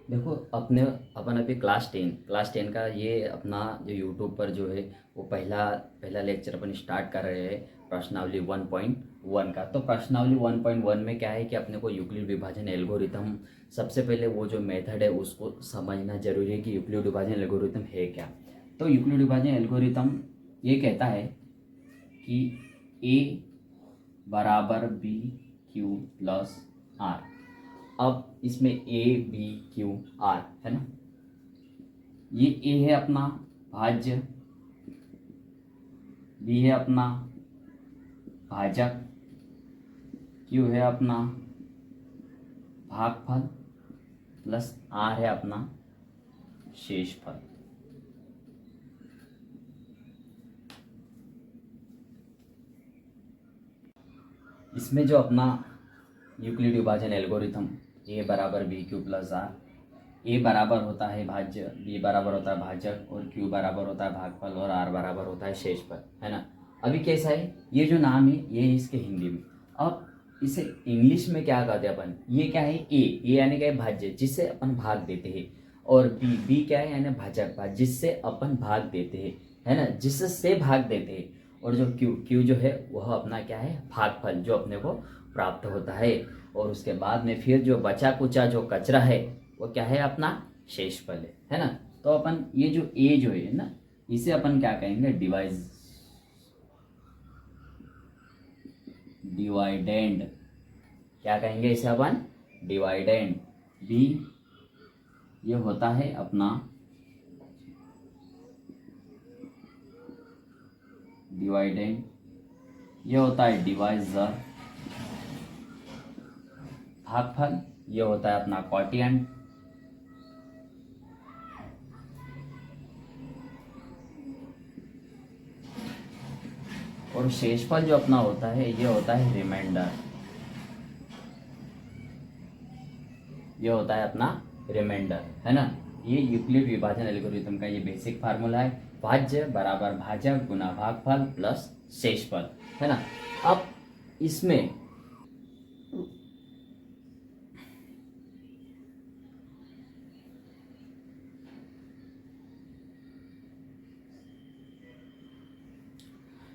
देखो अपन अभी class ten का ये अपना जो यूट्यूब पर जो है वो पहला पहला लेक्चर अपन स्टार्ट कर रहे हैं प्रश्नावली 1.1 का। तो प्रश्नावली 1.1 में क्या है कि अपने को यूक्लिड विभाजन एल्गोरिथम, सबसे पहले वो जो मेथड है उसको समझना जरूरी है कि यूक्लिड विभाजन एल्गोरिथम है क्या। तो यूक्लिड विभाजन एल्गोरिथम ये कहता है कि ए बराबर बी क्यू प्लस आर। अब इसमें ए बी क्यू आर है ना, ये ए है अपना भाज्य, बी है अपना भाजक, क्यू है अपना भागफल प्लस आर है अपना शेषफल। इसमें जो अपना यूक्लिड विभाजन एल्गोरिथम ए बराबर बी क्यू प्लस आर, ए बराबर होता है भाज्य, बी बराबर होता है भाजक और क्यू बराबर होता है भागफल और आर बराबर होता है शेषफल, है ना। अभी कैसा है ये जो नाम है ये है इसके हिंदी में। अब इसे इंग्लिश में क्या कहते हैं अपन, ये क्या है ए यानी क्या है भाज्य जिससे अपन भाग देते हैं, और बी क्या है यानी भाजक जिससे अपन भाग देते हैं, है ना, जिससे भाग देते हैं। और जो क्यू जो है वह अपना क्या है भागफल जो अपने को प्राप्त होता है। और उसके बाद में फिर जो बचा कुचा जो कचरा है वो क्या है अपना शेषफल है ना। तो अपन ये जो ए जो है ना इसे अपन क्या कहेंगे डिवाइडेंड, क्या कहेंगे इसे अपन डिवाइडेंड। बी ये होता है अपना डिवाइडेंड, ये होता है डिवाइजर। भागफल ये होता है अपना क्वोटिएंट। और शेषफल जो अपना होता है ये होता है रिमाइंडर, ये होता है अपना रिमाइंडर, है ना। ये यूक्लिड विभाजन एल्गोरिथम का ये बेसिक फार्मूला है, भाज्य बराबर भाजक गुना भागफल प्लस शेषफल, है ना। अब इसमें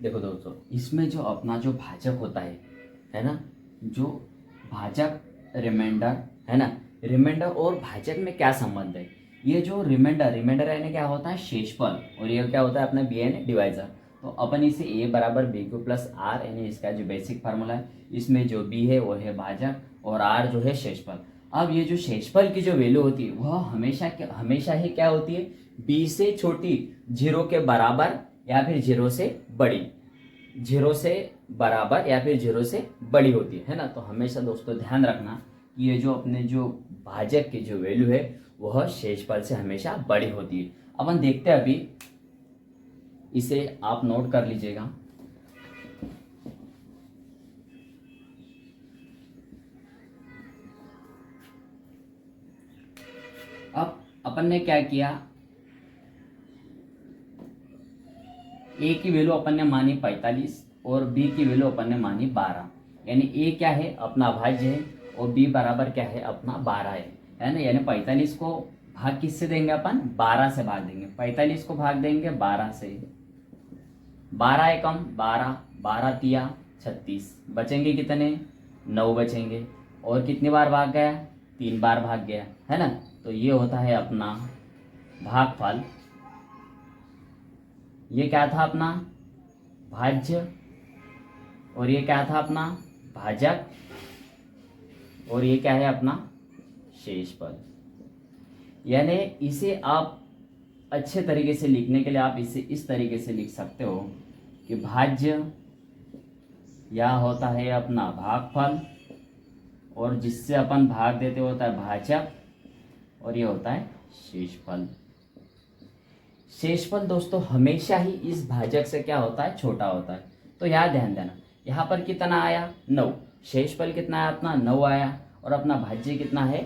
देखो दोस्तों, इसमें जो अपना जो भाजक होता है ना, जो भाजक रिमाइंडर, है ना, रिमाइंडर और भाजक में क्या संबंध है। ये जो रिमाइंडर यानी क्या होता है शेषफल, और ये क्या होता है अपना बी यानी डिवाइजर। तो अपन इसे ए बराबर बी क्यू प्लस आर यानी इसका जो बेसिक फार्मूला है, इसमें जो बी है वो है भाजक और आर जो है शेषफल। अब ये जो शेषफल की जो वैल्यू होती है वह हमेशा ही क्या होती है, बी से छोटी, जीरो के बराबर या फिर जीरो से बड़ी, जीरो से बराबर या फिर जीरो से बड़ी होती है ना। तो हमेशा दोस्तों ध्यान रखना कि ये जो अपने जो भाजक की जो वैल्यू है वह शेषफल से हमेशा बड़ी होती है। अपन देखते हैं अभी, इसे आप नोट कर लीजिएगा। अब अपन ने क्या किया, ए की वैल्यू अपन ने मानी 45 और बी की वैल्यू अपन ने मानी 12, यानी ए क्या है अपना भाज्य है और बी बराबर क्या है अपना 12 है ना। यानी 45 को भाग किससे देंगे अपन, 12 से भाग देंगे। 45 को भाग देंगे 12 से, 12 एकम 12, 12 तिया 36, बचेंगे कितने 9 बचेंगे। और कितनी बार भाग गया, 3 बार भाग गया, है ना। तो ये होता है अपना भागफल। ये क्या था अपना भाज्य और ये क्या था अपना भाजक और ये क्या है अपना शेषफल। यानी इसे आप अच्छे तरीके से लिखने के लिए आप इसे इस तरीके से लिख सकते हो कि भाज्य या होता है अपना भागफल और जिससे अपन भाग देते होता है भाजक, और ये होता है शेषफल। शेषफल दोस्तों हमेशा ही इस भाजक से क्या होता है छोटा होता है। तो यहाँ ध्यान देना, यहाँ पर कितना आया 9, शेषफल कितना है अपना 9 आया, और अपना भाज्य कितना है,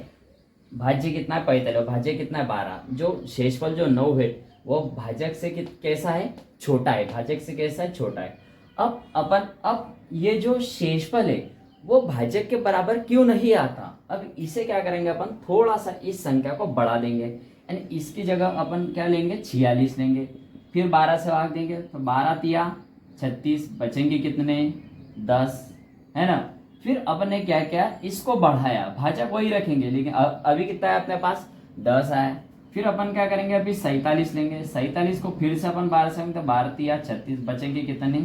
भाज्य कितना है 45, भाज्य कितना है 12। जो शेषफल जो 9 है वो भाजक से कैसा है छोटा है, भाजक से कैसा है छोटा है। अब ये जो शेषफल है वो भाजक के बराबर क्यों नहीं आता, अब इसे क्या करेंगे अपन, थोड़ा सा इस संख्या को बढ़ा देंगे, यानी इसकी जगह अपन क्या लेंगे, 46 लेंगे। फिर 12 से भाग देंगे तो 12 तिया 36, बचेंगे कितने, 10, है ना। फिर अपन ने क्या किया, इसको बढ़ाया, भाजक वही रखेंगे लेकिन अभी कितना है अपने पास, 10 आया। फिर अपन क्या करेंगे, अभी 47 लेंगे, 47 को फिर से अपन 12 से, तो 12 तिया 36, बचेंगे कितने,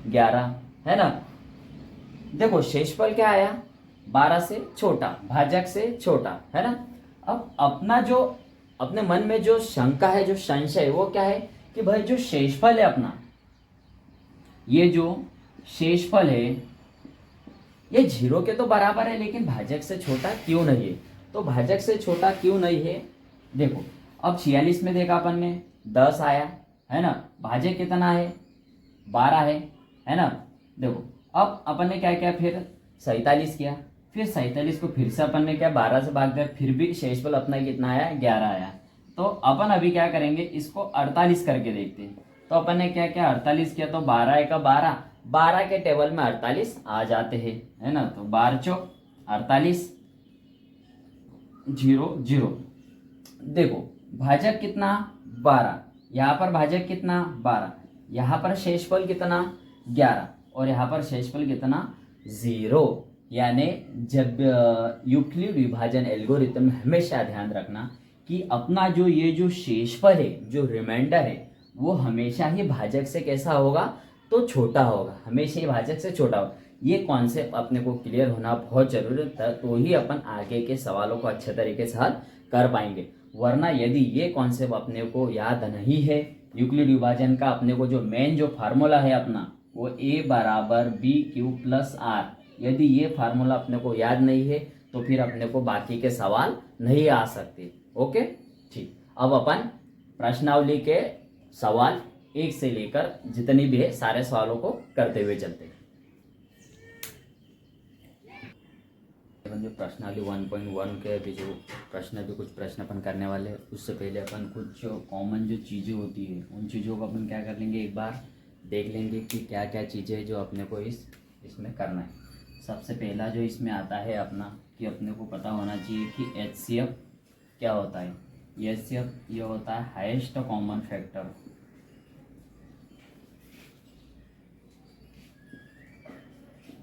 11, है ना। देखो शेषफल क्या आया, 12 से छोटा, भाजक से छोटा, है ना। अब अपना जो अपने मन में जो शंका है, जो संशय, वो क्या है कि भाई जो शेषफल है अपना, ये जो शेषफल है ये 0 के तो बराबर है लेकिन भाजक से छोटा क्यों नहीं है। तो भाजक से छोटा क्यों नहीं है, देखो अब 46 में देखा अपन ने 10 आया, है ना। भाजक कितना है, 12 है ना। देखो अब अपन ने क्या किया, फिर 47 किया, फिर 47 को फिर से अपन ने क्या 12 से भाग दिया, फिर भी शेषफल अपना कितना आया, 11 आया। तो अपन अभी क्या करेंगे, इसको 48 करके देखते हैं। तो अपन ने क्या किया, 48 किया तो 12 का 12, 12 के टेबल में 48 आ जाते हैं, है ना। तो 12 चौक 48, 0 0। देखो भाजक कितना, 12, यहाँ पर भाजक कितना, 12, यहाँ पर शेषफल कितना, 11, और यहाँ पर शेषफल कितना, 0। यानी जब यूक्लिड विभाजन एल्गोरिथम में हमेशा ध्यान रखना कि अपना जो ये जो शेषफल है, जो रिमाइंडर है, वो हमेशा ही भाजक से कैसा होगा, तो छोटा होगा, हमेशा ही भाजक से छोटा होगा। ये कॉन्सेप्ट अपने को क्लियर होना बहुत जरूरी है, तो ही अपन आगे के सवालों को अच्छे तरीके से हल कर पाएंगे। वरना यदि ये कॉन्सेप्ट अपने को याद नहीं है, यूक्लिड विभाजन का अपने को जो मेन जो फार्मूला है अपना, वो a बराबर बी क्यू प्लस आर, यदि ये फार्मूला अपने को याद नहीं है तो फिर अपने को बाकी के सवाल नहीं आ सकते। ओके ठीक, अब अपन प्रश्नावली के सवाल 1 से लेकर जितनी भी है सारे सवालों को करते हुए चलते हैं। जो प्रश्नावली 1.1 के अभी जो प्रश्न, भी कुछ प्रश्न अपन करने वाले हैं, उससे पहले अपन कुछ जो कॉमन जो चीज़ें होती है उन चीज़ों को अपन क्या कर लेंगे, एक बार देख लेंगे कि क्या क्या चीज़ें हैं जो अपने को इसमें करना है। सबसे पहला जो इसमें आता है अपना, कि अपने को पता होना चाहिए कि HCF क्या होता है। HCF ये होता है highest common factor,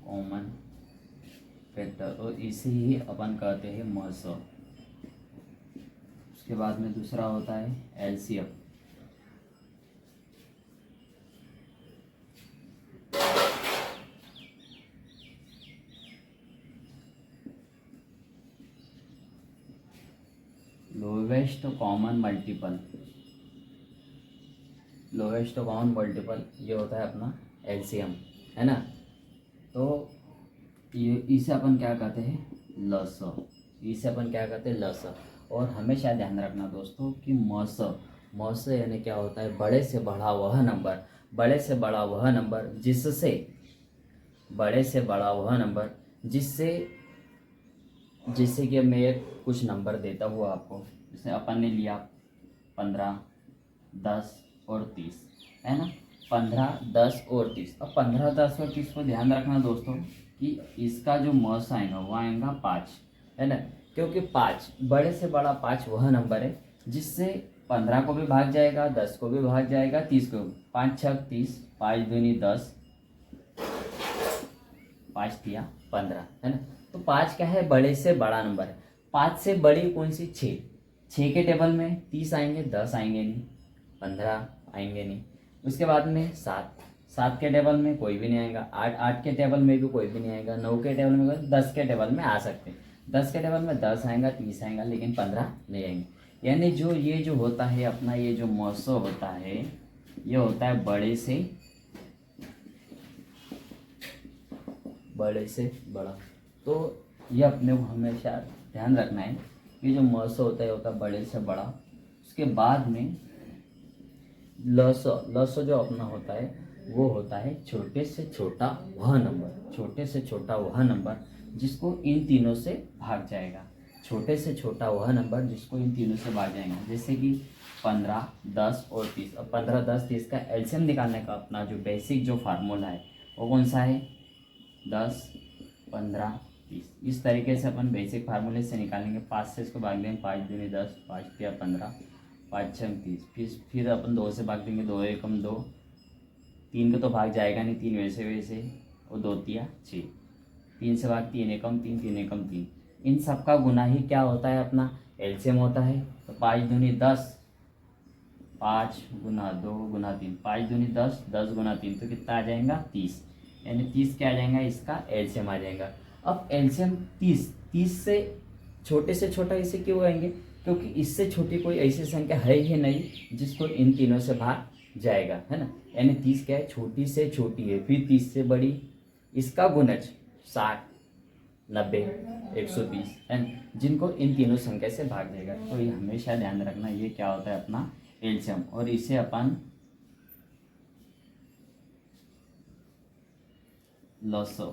common factor, और इसे ही अपन कहते हैं मस। उसके बाद में दूसरा होता है LCF, lowest common multiple, lowest common multiple ये होता है अपना LCM, है ना। तो ये इसे अपन क्या कहते हैं, लस, इसे अपन क्या कहते हैं, लस। और हमेशा ध्यान रखना दोस्तों कि मस यानी क्या होता है, बड़े से बड़ा वह नंबर, बड़े से बड़ा वह नंबर जिससे, बड़े से बड़ा वह नंबर जिससे, जैसे कि मैं एक कुछ नंबर देता हूँ आपको, जैसे अपन ने लिया 15, 10 और 30, है ना। 15, 10 और 30। अब 15, 10 और 30 को ध्यान रखना दोस्तों कि इसका जो मस आएगा वो आएगा 5, है ना। क्योंकि 5 बड़े से बड़ा 5 वह नंबर है जिससे 15 को भी भाग जाएगा, 10 को भी भाग जाएगा, 30 को भी। 5 6 30, 5 दूनी 10, 5 तिया 15, है ना। तो 5 क्या है, बड़े से बड़ा नंबर है। 5 से बड़ी कौन सी, 6 के टेबल में 30 आएंगे, 10 आएंगे नहीं, 15 आएंगे नहीं। उसके बाद में 7 के टेबल में कोई भी नहीं आएगा, 8 के टेबल में भी कोई भी नहीं आएगा, 9 के टेबल में, 10 के टेबल में आ सकते हैं। 10 के टेबल में 10 आएगा, 30 आएगा, लेकिन 15 नहीं आएंगे। यानी जो ये जो होता है अपना, ये जो मौसम होता है, ये होता है बड़े से बड़ा। तो ये अपने को हमेशा ध्यान रखना है कि जो मौसम होता है बड़े से बड़ा। उसके बाद में लस जो अपना होता है वो होता है छोटे से छोटा वह नंबर, छोटे से छोटा वह नंबर जिसको इन तीनों से भाग जाएगा, छोटे से छोटा वह नंबर जिसको इन तीनों से भाग जाएगा। जैसे कि 15, 10 और 30। अब 15, 10, 30 का एलसीएम निकालने का अपना जो बेसिक जो फार्मूला है वो कौन सा है, 10, 15, 30। इस तरीके से अपन बेसिक फार्मूले से निकालेंगे। 5 से इसको भाग देंगे, 5 दूनी 10, 5 तिया 15, 5 छः 30। फिर अपन 2 से भाग देंगे, 2 एकम 2, 3 को तो भाग जाएगा नहीं, 3 वैसे वैसे, और 2 तिया 6, 3 से भाग 3 एकम 3, 3 एकम 3। इन सब का गुना ही क्या होता है, अपना एलसीएम होता है। तो 5 दूनी 10, 5 गुना 2 गुना 3, 5 दूनी 10, 10 गुना 3, तो कितना आ जाएगा 30। यानी 30 क्या आ जाएगा, इसका एलसीएम आ जाएगा। अब एलसीएम 30 से छोटा इसे क्यों आएंगे, क्योंकि इससे छोटी कोई ऐसी संख्या है ही नहीं जिसको इन तीनों से भाग जाएगा, है ना। यानी 30 क्या है, छोटी से छोटी है, फिर 30 से बड़ी, इसका गुणज 60, 90, 120 है, जिनको इन तीनों संख्या से भाग जाएगा। तो ये हमेशा ध्यान रखना, ये क्या होता है अपना एलसीएम, और इसे अपन लसो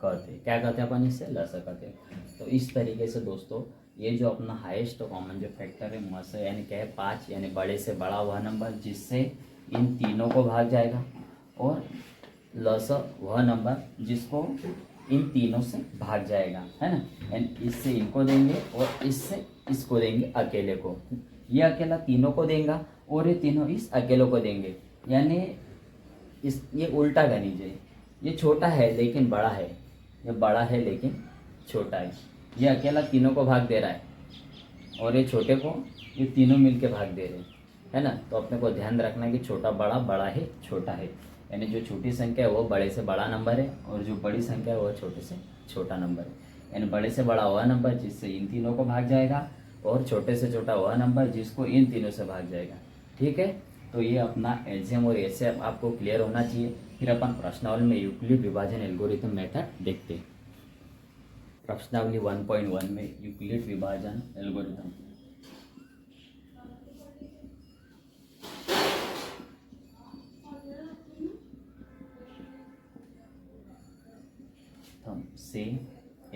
कहते हैं। क्या कहते हैं अपन इसे, लसो कहते हैं। तो इस तरीके से दोस्तों ये जो अपना हाईएस्ट कॉमन जो फैक्टर है मस यानी क्या है 5, यानी बड़े से बड़ा वह नंबर जिससे इन तीनों को भाग जाएगा, और लस वह नंबर जिसको इन तीनों से भाग जाएगा, है ना। यानी इससे इनको देंगे और इससे इसको देंगे अकेले को, ये अकेला तीनों को देगा और ये तीनों इस अकेले को देंगे। यानी इस ये उल्टा गणित, ये छोटा है लेकिन बड़ा है, ये बड़ा है लेकिन छोटा है। ये अकेला तीनों को भाग दे रहा है और ये छोटे को ये तीनों मिलके भाग दे रहे हैं, है ना। तो अपने को ध्यान रखना है कि छोटा बड़ा, बड़ा है छोटा है। यानी जो छोटी संख्या है वो बड़े से बड़ा नंबर है, और जो बड़ी संख्या है वो छोटे से छोटा नंबर है। यानी बड़े से बड़ा वह नंबर जिससे इन तीनों को भाग जाएगा, और छोटे से छोटा वह नंबर जिसको इन तीनों से भाग जाएगा। ठीक है, तो ये अपना एलसीएम और एचसीएफ आपको क्लियर होना चाहिए। फिर अपन प्रश्नावली में यूक्लिड विभाजन एल्गोरिथम मेथड देखते हैं। प्रश्नावली 1.1 में यूक्लिड विभाजन एल्गोरिथम। से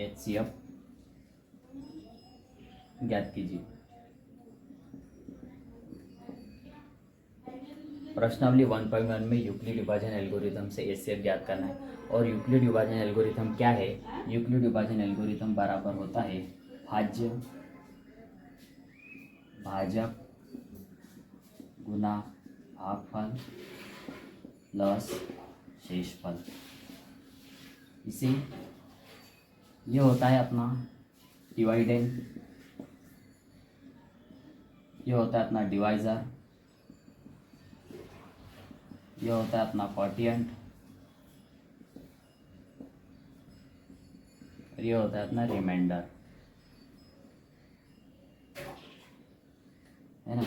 एचसीएफ ज्ञात कीजिए। प्रश्नावली 1.1 में यूक्लिड विभाजन एल्गोरिथम से एचसीएफ ज्ञात करना है। और यूक्लिड विभाजन एल्गोरिथम क्या है, यूक्लिड विभाजन एल्गोरिथम बराबर होता है भाज्य भाजक गुना भागफल प्लस शेषफल। इसे ये होता है अपना डिवाइडेंड, ये होता है अपना डिवाइज़र, ये होता है अपना क्वोटिएंट, और ये होता है अपना रिमाइंडर, है ना।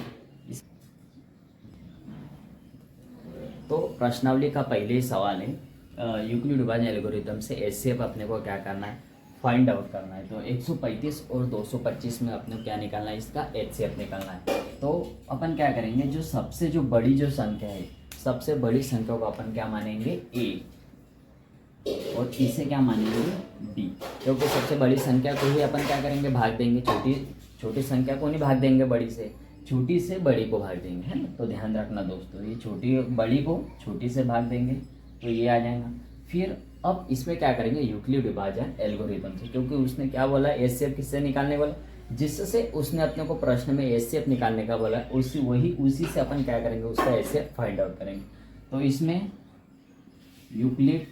तो प्रश्नावली का पहले ही सवाल है, यूक्लिड विभाजन एल्गोरिथम से एचसीएफ अपने को क्या करना है, फाइंड आउट करना है। तो 135 और 225 में अपने को क्या निकालना है, इसका एचसीएफ निकालना है। तो अपन क्या करेंगे, जो बड़ी जो संख्या है, सबसे बड़ी संख्या को अपन क्या मानेंगे ए, और इसे क्या मानेंगे बी, क्योंकि सबसे बड़ी संख्या को ही अपन क्या करेंगे, भाग देंगे। छोटी संख्या को नहीं भाग देंगे बड़ी से, छोटी से बड़ी को भाग देंगे, है ना। तो ध्यान रखना दोस्तों, ये छोटी बड़ी को छोटी से भाग देंगे, तो ये आ जाएगा। फिर अब इसमें क्या करेंगे, यूक्लिड विभाजन एल्गोरिथम से, क्योंकि उसने क्या बोला, एचसीएफ किससे निकालने वाला, जिससे उसने अपने को प्रश्न में एचसीएफ निकालने का बोला, उसी से अपन क्या करेंगे, उसका एचसीएफ फाइंड आउट करेंगे। तो इसमें यूक्लिड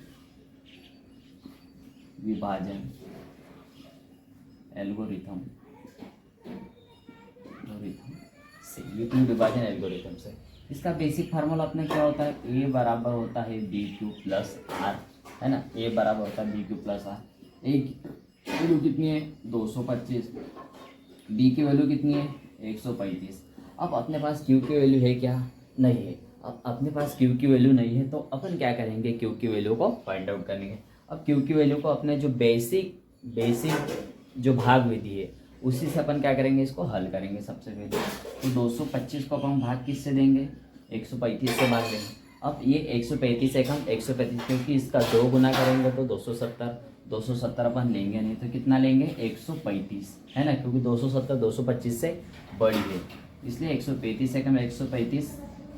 विभाजन एल्गोरिथम से, यूक्लिड विभाजन एल्गोरिथम से इसका बेसिक फार्मूला अपने क्या होता है, ए बराबर होता है बी क्यू प्लस आर, है ना। ए बराबर होता है बी क्यू प्लस आर। ए की वैल्यू कितनी है 225, बी की वैल्यू कितनी है 135। अब अपने पास क्यू की वैल्यू है क्या, नहीं है। अब अपने पास क्यू की वैल्यू नहीं है, तो अपन क्या करेंगे, क्यू की वैल्यू को फाइंड आउट करेंगे। अब क्यू की वैल्यू को अपने जो बेसिक जो भाग विधि है उसी से अपन क्या करेंगे, इसको हल करेंगे सबसे पहले। तो 225 को अपन भाग किससे देंगे, 135 से भाग देंगे। अब ये 135 एक हम 135, क्योंकि इसका 2 गुना करेंगे तो 270 अपन लेंगे नहीं, तो कितना लेंगे 135, है ना, क्योंकि 270 225 से बड़ी है, इसलिए 135 एक हम 135,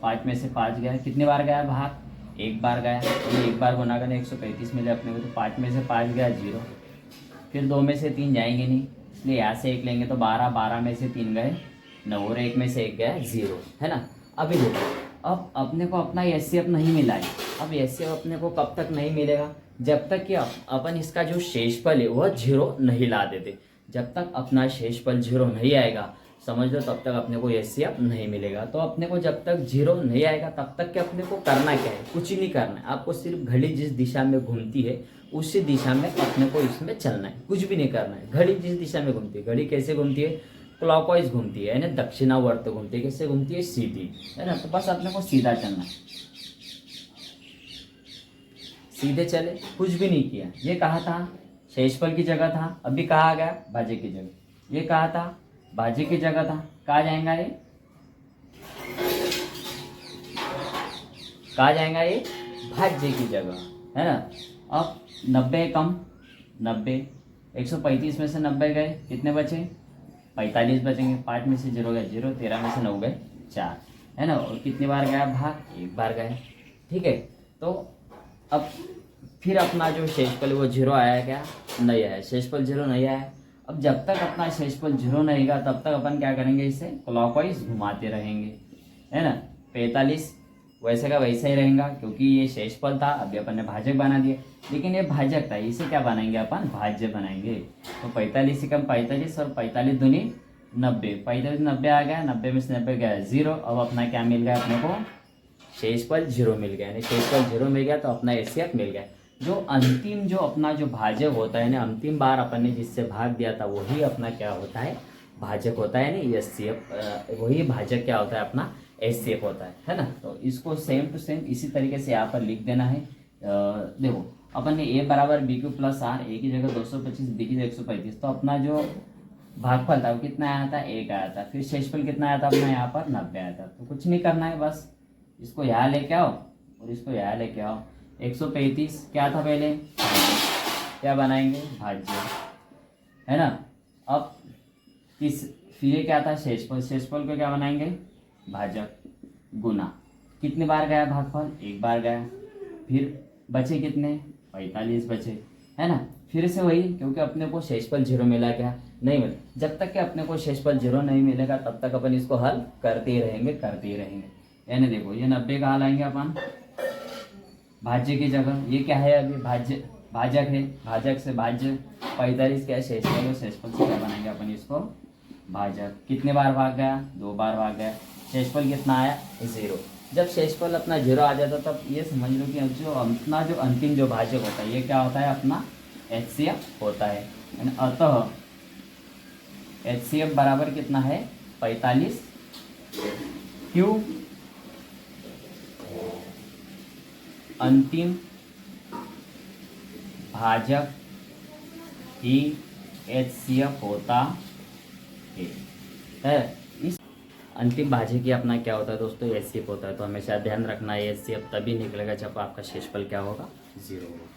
5 में से 5 गया, कितने बार गया भाग, एक बार गया। ये एक बार गुना करने 135 मिले अपने को, तो 5 में से 5 गया 0, फिर 2 में से 3 जाएंगे नहीं, इसलिए यहाँ से 1 लेंगे तो 12, 12 में से 3 गए 9 और 1 में से 1 गया 0, है ना। अभी देखो, अब अपने को अपना एचसीएफ नहीं मिला है। अब एचसीएफ अपने को कब तक नहीं मिलेगा, जब तक कि अपन इसका जो शेषफल है वह 0 नहीं ला देते। जब तक अपना शेषफल 0 नहीं आएगा, समझ लो, तब तक अपने को एचसीएफ नहीं मिलेगा। तो अपने को जब तक 0 नहीं आएगा तब तक के अपने को करना क्या है, कुछ ही नहीं करना है। आपको सिर्फ घड़ी जिस दिशा में घूमती है उसी दिशा में अपने को इसमें चलना है, कुछ भी नहीं करना है। घड़ी जिस दिशा में घूमती है, घड़ी कैसे घूमती है, क्लॉकवाइज घूमती है, यानी दक्षिणावर्त घूमती है। कैसे घूमती है, सीधी, है ना। तो बस अपने को सीधा चलना है, सीधे चले, कुछ भी नहीं किया। ये कहा था शेषफल की जगह था, अभी कहा आ गया भाज्य की जगह। ये कहा था भाज्य की जगह था, कहा जाएगा ये, कहा जाएगा ये भाज्य की जगह, है ना। अब 90 कम, 90, 135 में से 90 गए, कितने बचे, 45 बचेंगे। 5 में से 0 गए 0, 13 में से 9 गए 4, है ना। और कितनी बार गया भाग, 1 बार गए, ठीक है। तो अब फिर अपना जो शेषफल है वो 0 आया क्या, नहीं आया, शेषफल 0 नहीं आया। अब जब तक अपना शेषफल 0 नहीं आएगा तब तक अपन क्या करेंगे, इसे क्लॉकवाइज घुमाते रहेंगे, है ना। 45 वैसे का वैसा ही रहेगा, क्योंकि ये शेषफल था, अभी अपन ने भाजक बना दिया, लेकिन ये भाजक था, इसे क्या बनाएंगे अपन, भाज्य बनाएंगे। तो 45 से कम 45 और 45 दूनी 90, 45 90 आ गया, 90 में से 90 गया 0। अब अपना क्या मिल गया अपने को, शेषफल 0 मिल गया, यानी शेषफल 0 मिल गया तो अपना एचसीएफ मिल गया। जो अंतिम जो अपना जो भाजक होता है ना, अंतिम बार अपन ने जिससे भाग दिया था वही अपना क्या होता है, भाजक होता है ना, एचसीएफ, वही भाजक क्या होता है अपना, एचसीएफ होता है ना। तो इसको सेम टू सेम इसी तरीके से यहाँ पर लिख देना है। देखो अपन ने a बराबर बी क्यू प्लस आर, ए की जगह 225, बी की जगह 135, तो अपना जो भागफल था वो कितना आया था, 1 आया था। फिर शेषफल कितना आया था अपना, यहाँ पर 90 आया था। तो कुछ नहीं करना है, बस इसको यहाँ लेके आओ और इसको यहाँ लेके आओ। 135 क्या था पहले, क्या बनाएंगे, भाज्य, है ना। अब फिर ये क्या था, शेषफल, शेषफल को क्या बनाएंगे, भाजक, गुना। कितने बार गया भागफल, 1 बार गया। फिर बचे कितने, 45 बचे, है ना। फिर से वही, क्योंकि अपने को शेषफल 0 मिला, क्या नहीं मिला। जब तक कि अपने को शेषफल 0 नहीं मिलेगा तब तक अपन इसको हल करते ही रहेंगे, करते ही रहेंगे। यानी देखो ये 90 कहाँ लाएंगे अपन, भाज्य की जगह। ये क्या है अभी, भाज्य, भाजक है, भाजक से भाज्य। 45 क्या है, शेषफल, और शेषफल से क्या बनाएंगे अपन इसको, भाजक। कितने बार भाग गया, 2 बार भाग गया। शेषफल कितना आया, 0। जब शेषफल अपना 0 आ जाता तब ये समझ लो कि जो अपना जो अंतिम जो भाजक होता है ये क्या होता है, अपना एचसीएफ होता है। अतः एचसीएफ बराबर कितना है, 45, क्यों, अंतिम भाजक ही एचसीएफ होता है। इस अंतिम भाजक ही अपना क्या होता है दोस्तों, एचसीएफ होता है। तो हमेशा ध्यान रखना है, एचसीएफ तभी निकलेगा जब आपका शेषफल क्या होगा, 0 होगा।